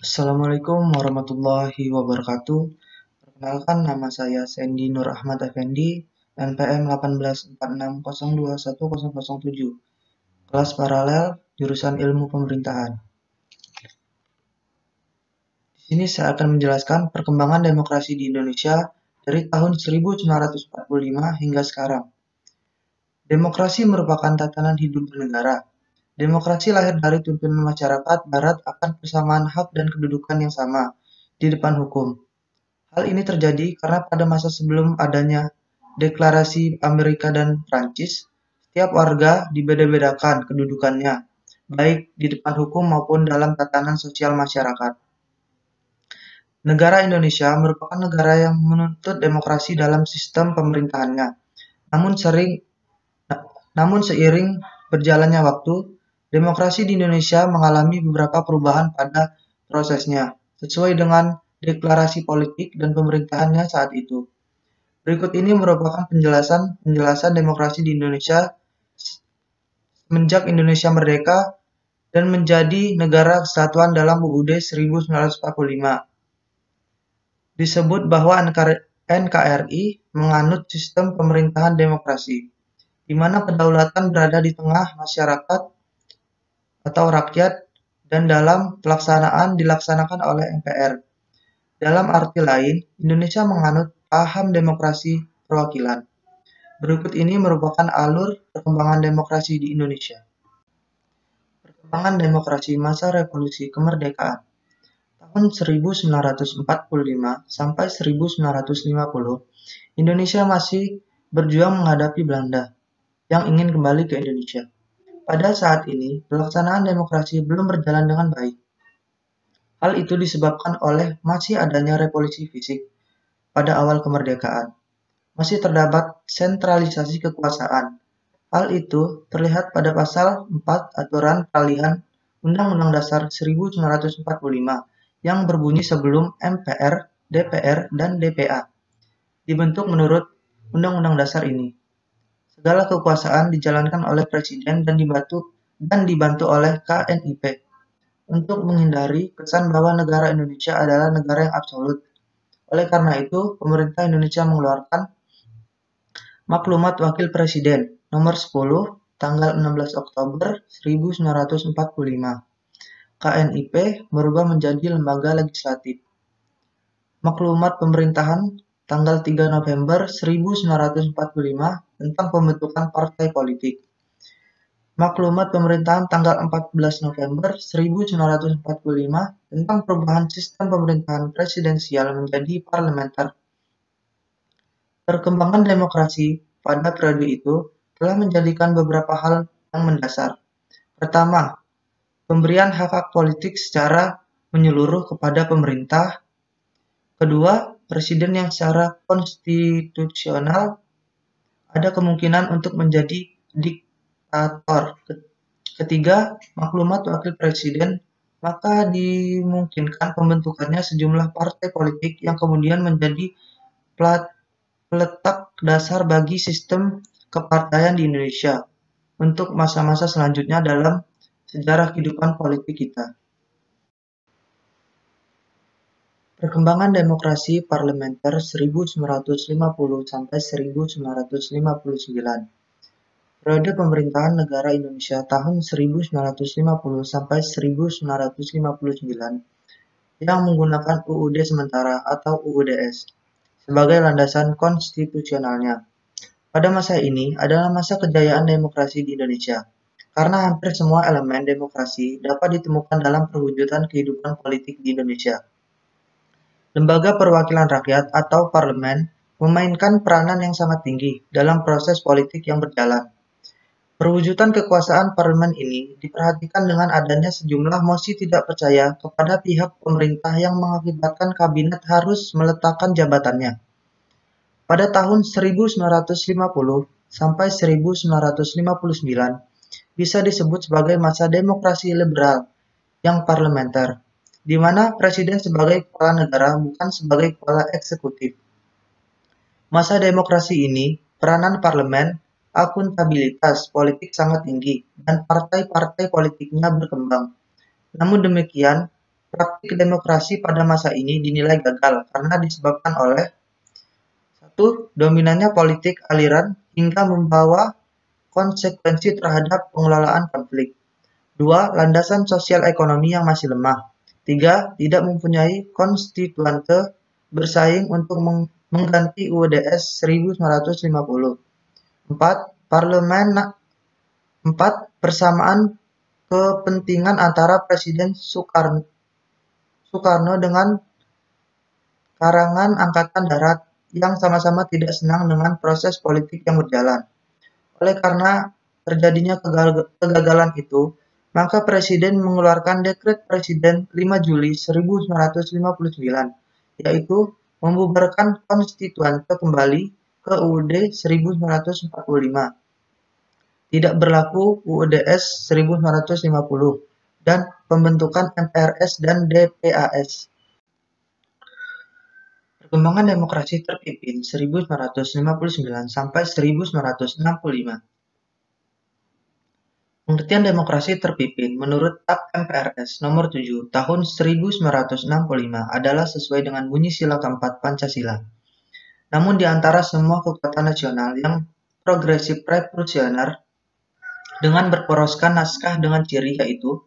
Assalamualaikum warahmatullahi wabarakatuh. Perkenalkan, nama saya Sandy Nur Ahmad Effendi, NPM 1846021007, kelas paralel, jurusan Ilmu Pemerintahan. Di sini saya akan menjelaskan perkembangan demokrasi di Indonesia dari tahun 1945 hingga sekarang. Demokrasi merupakan tatanan hidup bernegara. Demokrasi lahir dari tuntunan masyarakat Barat akan persamaan hak dan kedudukan yang sama di depan hukum. Hal ini terjadi karena pada masa sebelum adanya deklarasi Amerika dan Prancis, setiap warga dibeda-bedakan kedudukannya, baik di depan hukum maupun dalam tatanan sosial masyarakat. Negara Indonesia merupakan negara yang menuntut demokrasi dalam sistem pemerintahannya. Namun seiring berjalannya waktu, demokrasi di Indonesia mengalami beberapa perubahan pada prosesnya, sesuai dengan deklarasi politik dan pemerintahannya saat itu. Berikut ini merupakan penjelasan demokrasi di Indonesia semenjak Indonesia merdeka dan menjadi negara kesatuan dalam UUD 1945. Disebut bahwa NKRI menganut sistem pemerintahan demokrasi, di mana kedaulatan berada di tengah masyarakat atau rakyat dan dalam pelaksanaan dilaksanakan oleh MPR. Dalam arti lain, Indonesia menganut paham demokrasi perwakilan. Berikut ini merupakan alur perkembangan demokrasi di Indonesia. Perkembangan demokrasi masa revolusi kemerdekaan. Tahun 1945 sampai 1950, Indonesia masih berjuang menghadapi Belanda yang ingin kembali ke Indonesia. Pada saat ini, pelaksanaan demokrasi belum berjalan dengan baik. Hal itu disebabkan oleh masih adanya revolusi fisik pada awal kemerdekaan. Masih terdapat sentralisasi kekuasaan. Hal itu terlihat pada pasal 4 Aturan Peralihan Undang-Undang Dasar 1945 yang berbunyi sebelum MPR, DPR, dan DPA dibentuk menurut Undang-Undang Dasar ini. Segala kekuasaan dijalankan oleh Presiden dan dibantu oleh KNIP untuk menghindari kesan bahwa negara Indonesia adalah negara yang absolut. Oleh karena itu, pemerintah Indonesia mengeluarkan Maklumat Wakil Presiden Nomor 10 tanggal 16 Oktober 1945. KNIP berubah menjadi lembaga legislatif. Maklumat Pemerintahan tanggal 3 November 1945 tentang pembentukan partai politik. Maklumat Pemerintahan tanggal 14 November 1945 tentang perubahan sistem pemerintahan presidensial menjadi parlementer. Perkembangan demokrasi pada periode itu telah menjadikan beberapa hal yang mendasar. Pertama, pemberian hak-hak politik secara menyeluruh kepada pemerintah. Kedua, presiden yang secara konstitusional ada kemungkinan untuk menjadi diktator. Ketiga, maklumat wakil presiden, maka dimungkinkan pembentukannya sejumlah partai politik yang kemudian menjadi peletak dasar bagi sistem kepartaian di Indonesia untuk masa-masa selanjutnya dalam sejarah kehidupan politik kita. Perkembangan demokrasi parlementer 1950 sampai 1959. Periode pemerintahan negara Indonesia tahun 1950 sampai 1959 yang menggunakan UUD sementara atau UUDS sebagai landasan konstitusionalnya. Pada masa ini adalah masa kejayaan demokrasi di Indonesia, karena hampir semua elemen demokrasi dapat ditemukan dalam perwujudan kehidupan politik di Indonesia. Lembaga perwakilan rakyat atau parlemen memainkan peranan yang sangat tinggi dalam proses politik yang berjalan. Perwujudan kekuasaan parlemen ini diperhatikan dengan adanya sejumlah mosi tidak percaya kepada pihak pemerintah yang mengakibatkan kabinet harus meletakkan jabatannya. Pada tahun 1950 sampai 1959 bisa disebut sebagai masa demokrasi liberal yang parlementer, di mana presiden sebagai kepala negara bukan sebagai kepala eksekutif. Masa demokrasi ini, peranan parlemen, akuntabilitas politik sangat tinggi, dan partai-partai politiknya berkembang. Namun demikian, Praktik demokrasi pada masa ini dinilai gagal karena disebabkan oleh: 1. Dominannya politik aliran hingga membawa konsekuensi terhadap pengelolaan konflik. 2. Landasan sosial ekonomi yang masih lemah. 3. Tidak mempunyai konstituante bersaing untuk mengganti UUDS 1950. 4. Persamaan kepentingan antara Presiden Soekarno dengan karangan Angkatan Darat yang sama-sama tidak senang dengan proses politik yang berjalan. Oleh karena terjadinya kegagalan itu, maka Presiden mengeluarkan Dekret Presiden 5 Juli 1959, yaitu membubarkan konstituante kembali ke UUD 1945, tidak berlaku UUDS 1950, dan pembentukan MPRS dan DPAS. Perkembangan demokrasi terpimpin 1959 sampai 1965. Pengertian demokrasi terpimpin menurut TAP MPRS nomor 7 tahun 1965 adalah sesuai dengan bunyi sila keempat Pancasila. Namun di antara semua kekuatan nasional yang progresif revolusioner dengan berporoskan naskah dengan ciri yaitu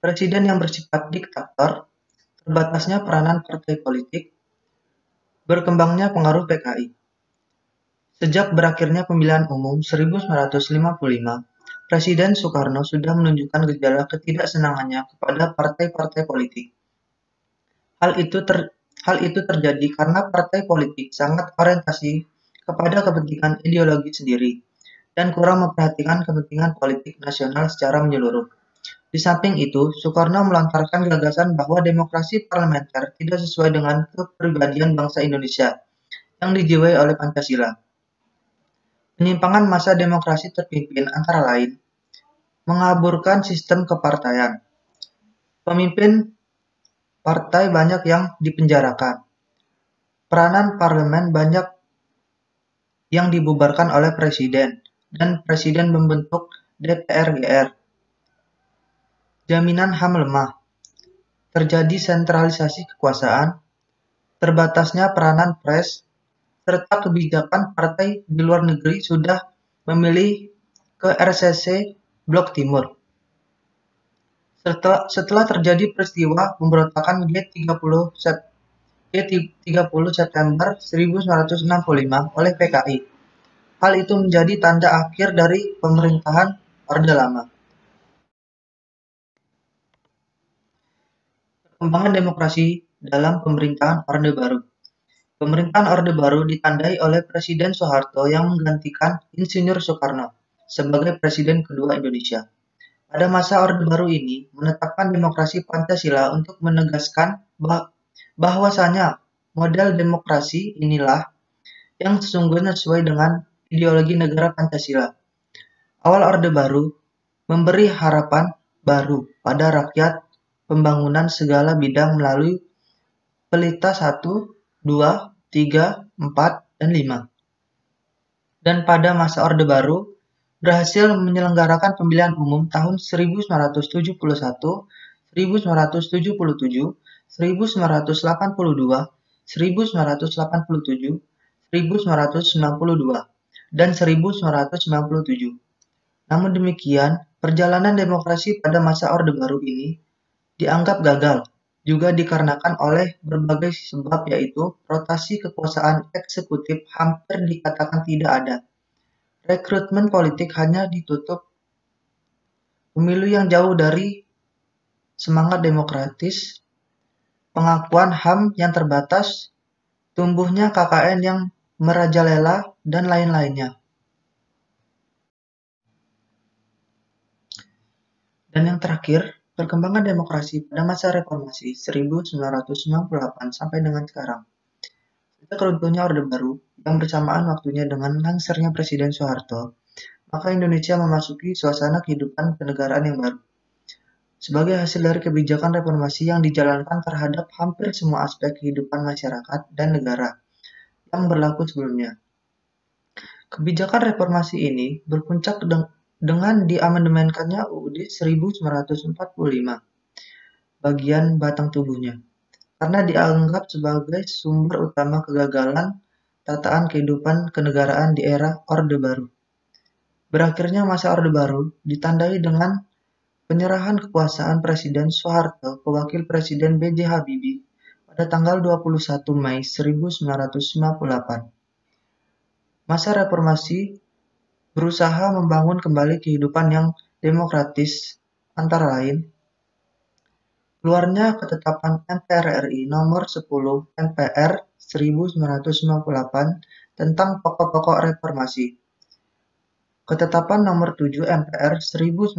presiden yang bersifat diktator, terbatasnya peranan partai politik, berkembangnya pengaruh PKI. Sejak berakhirnya pemilihan umum 1955, Presiden Soekarno sudah menunjukkan gejala ketidaksenangannya kepada partai-partai politik. Hal itu terjadi karena partai politik sangat orientasi kepada kepentingan ideologi sendiri dan kurang memperhatikan kepentingan politik nasional secara menyeluruh. Di samping itu, Soekarno melontarkan gagasan bahwa demokrasi parlementer tidak sesuai dengan kepribadian bangsa Indonesia yang dijiwai oleh Pancasila. Penyimpangan masa demokrasi terpimpin antara lain: mengaburkan sistem kepartaian. Pemimpin partai banyak yang dipenjarakan. Peranan parlemen banyak yang dibubarkan oleh presiden, dan presiden membentuk DPR-GR. Jaminan HAM lemah. Terjadi sentralisasi kekuasaan, terbatasnya peranan pres, serta kebijakan partai di luar negeri sudah memilih ke RCC Blok Timur. Setelah terjadi peristiwa pemberontakan G30 September 1965 oleh PKI, hal itu menjadi tanda akhir dari pemerintahan Orde Lama. Perkembangan demokrasi dalam pemerintahan Orde Baru. Pemerintahan Orde Baru ditandai oleh Presiden Soeharto yang menggantikan Insinyur Soekarno sebagai Presiden kedua Indonesia. Pada masa Orde Baru ini menetapkan demokrasi Pancasila untuk menegaskan bahwasanya model demokrasi inilah yang sesungguhnya sesuai dengan ideologi negara Pancasila. Awal Orde Baru memberi harapan baru pada rakyat, pembangunan segala bidang melalui Pelita 1, 2, 3, 4, dan 5. Dan pada masa Orde Baru berhasil menyelenggarakan pemilihan umum tahun 1971, 1977, 1982, 1987, 1992, dan 1997. Namun demikian, perjalanan demokrasi pada masa Orde Baru ini dianggap gagal, juga dikarenakan oleh berbagai sebab, yaitu rotasi kekuasaan eksekutif hampir dikatakan tidak ada, rekrutmen politik hanya ditutup, pemilu yang jauh dari semangat demokratis, pengakuan HAM yang terbatas, tumbuhnya KKN yang merajalela, dan lain-lainnya. Dan yang terakhir, perkembangan demokrasi pada masa reformasi 1998 sampai dengan sekarang. Sejak runtuhnya Orde Baru yang bersamaan waktunya dengan langsirnya Presiden Soeharto, maka Indonesia memasuki suasana kehidupan kenegaraan yang baru. Sebagai hasil dari kebijakan reformasi yang dijalankan terhadap hampir semua aspek kehidupan masyarakat dan negara yang berlaku sebelumnya. Kebijakan reformasi ini berpuncak dengan diamandemenkannya UUD 1945. bagian batang tubuhnya, karena dianggap sebagai sumber utama kegagalan tataan kehidupan kenegaraan di era Orde Baru. Berakhirnya masa Orde Baru ditandai dengan penyerahan kekuasaan Presiden Soeharto ke Wakil Presiden B.J. Habibie pada tanggal 21 Mei 1958. Masa reformasi berusaha membangun kembali kehidupan yang demokratis, antara lain keluarnya Ketetapan MPR RI Nomor 10 MPR 1998 tentang pokok-pokok reformasi, Ketetapan Nomor 7 MPR 1998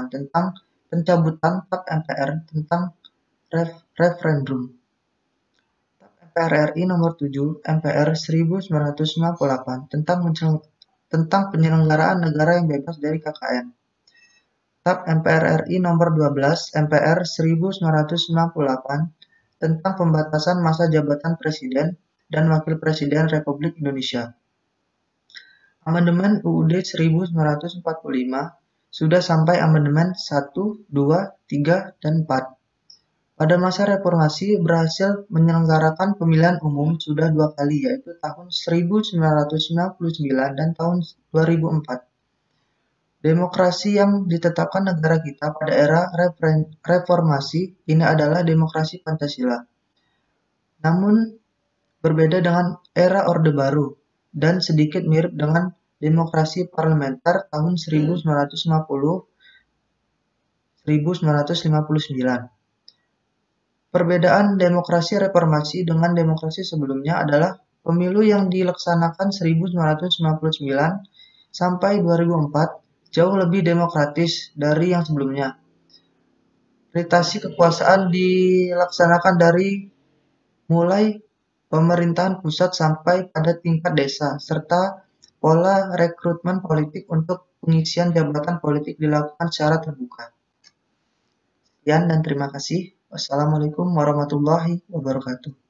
tentang pencabutan TAP MPR tentang referendum, TAP MPR RI Nomor 7 MPR 1998 tentang penyelenggaraan negara yang bebas dari KKN, TAP MPR RI Nomor 12 MPR 1998 tentang pembatasan masa jabatan Presiden dan Wakil Presiden Republik Indonesia. Amandemen UUD 1945 sudah sampai amandemen 1, 2, 3, dan 4. Pada masa reformasi berhasil menyelenggarakan pemilihan umum sudah 2 kali, yaitu tahun 1999 dan tahun 2004. Demokrasi yang ditetapkan negara kita pada era reformasi ini adalah demokrasi Pancasila. Namun berbeda dengan era Orde Baru dan sedikit mirip dengan demokrasi parlementer tahun 1950-1959. Perbedaan demokrasi reformasi dengan demokrasi sebelumnya adalah pemilu yang dilaksanakan 1999 sampai 2004 jauh lebih demokratis dari yang sebelumnya. Rotasi kekuasaan dilaksanakan dari mulai pemerintahan pusat sampai pada tingkat desa, serta pola rekrutmen politik untuk pengisian jabatan politik dilakukan secara terbuka. Sekian dan terima kasih. Wassalamualaikum warahmatullahi wabarakatuh.